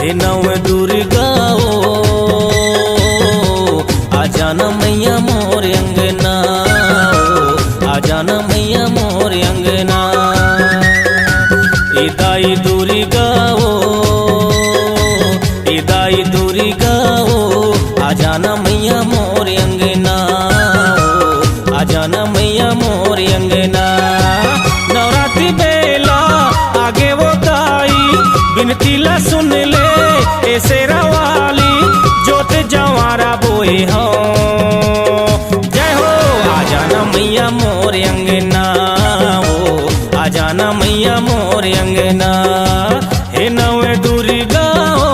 हे नव दुर्गा ओ आ जाना मैया मोर अंगना ओ आ जाना मैया मोर अंगना। इदाई दुर्गा ओ इदाई दुर्गा ओ आ जाना मैया मोर अंगना ओ आ जाना मैया मोर अंगना। नवरात्रि बेला आगे वो दाई बिनती ला सुन ले ए शेरा वाली जोत जवारा बोए हो। जय हो आ जाना मैया मोर अंगना ओ आ जाना मैया मोर अंगना। हे नव दुर्गा ओ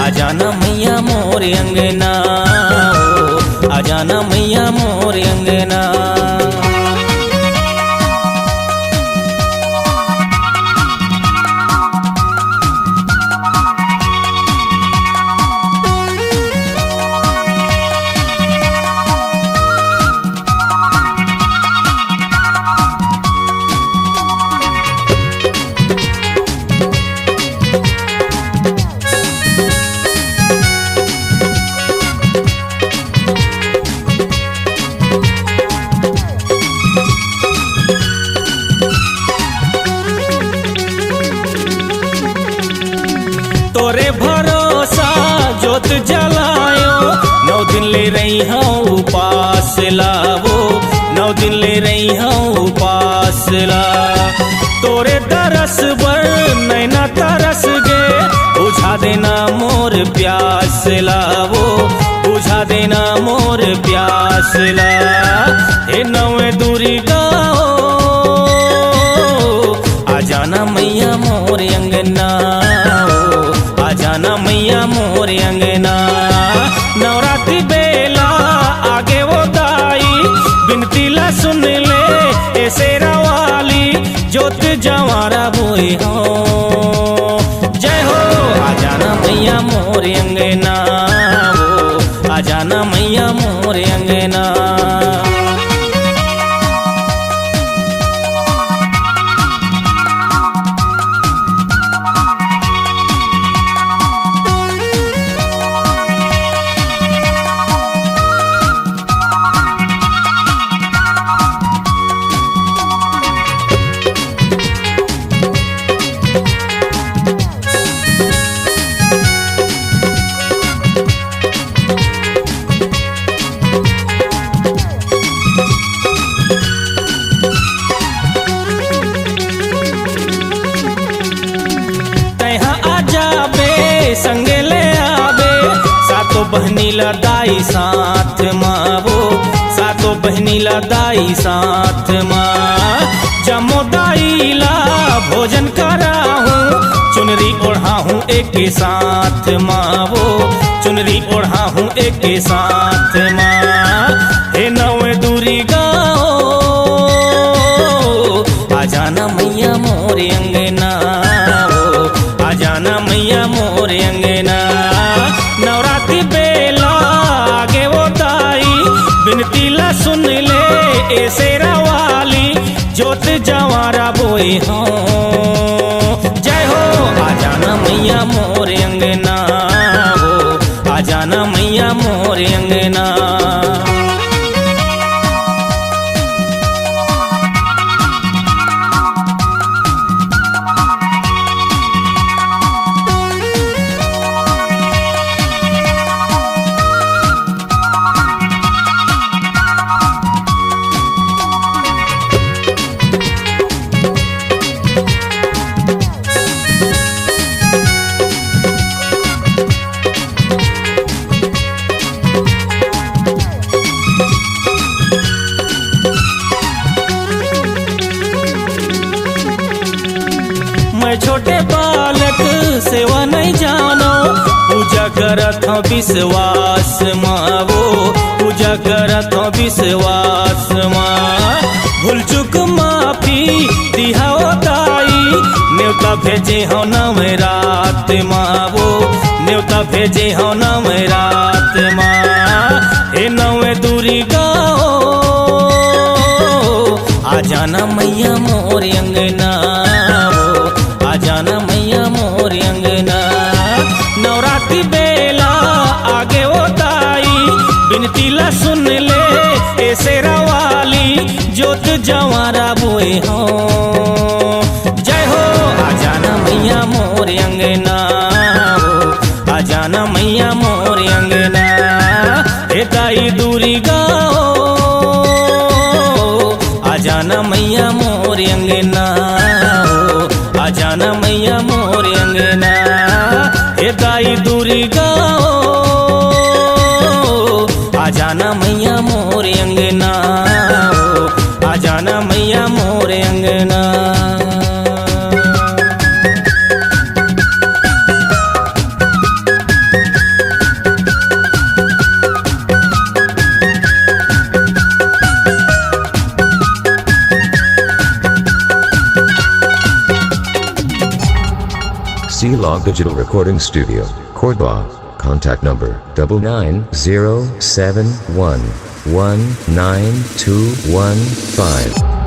आ जाना मैया मोर अंगना ओ आ जाना मैया मोर अंगना। तोरे भरोसा जोत जलायो 9 दिन ले रही हूँ उपास लावो 9 दिन ले रही हूँ उपास ला। तोरे तरस बर नैना तरस गे बुझा देना मोर प्यास लावो बुझा देना मोर प्यास ला। हे नव दुर्गा ओ आ जाना मैया मोर अंगना आ जाना मैया मोर अंगना। नवरात्रि बेला आगे वो दाई बिनती ला सुन ले ए शेरा वाली जोत जवारा बोए हो। जय हो आ जाना मैया मोर अंगना ओ आ जाना मैया मोर अंगना। संगे ले आवे सातो बहनी ला दाई साथ मावो सातो बहनी ला दाई साथ माँ। जमो दाई ला भोजन करा हूँ चुनरी ओढ़ा हूँ एक साथ मावो चुनरी ओढ़ा हूँ एक साथ माँ। हे नव दुर्गा ओ आ जाना मैया मोर अंगना ओ आ जाना मैया मोर अंगना। नवरात्रि बेला आगे वो दाई बिनती ला सुन ले ए शेरा वाली जोत जवारा बोए हो। जय हो आ जाना मैया मोर अंगना ओ आ जाना मैया मोर अंगना। मैं छोटे बालक सेवा नहीं जानो पूजा करत हूँ विश्वास मावो पूजा करत हूँ विश्वास माँ। भूल चुक माफी दिहाओ दाई न्योता भेजे हो नवरात मावो न्योता भेजे हो नवरात माँ। हे नव दुर्गा ओ आ जाना मैया मोर अंगना ओ आ जाना जाना मैया मोर अंगना। नवरात्रि बेला आगे वो ताई बिनती ला सुन ले ए शेरा वाली जोत जवारा बोए हो। जय हो आ जाना मैया मोर अंगना हो, आ जाना मैया मोर अंगना। हे ताई दूरी गाओ आ जाना मैया मोर अंगना हो, आ जाना मैया मोर अंगना। हे ताई दूरी गाओ आ जाना मैया मोर अंगना हो, आ जाना मैया मोर अंगना। Shila Digital Recording Studio, Korba. Contact number 9907119215.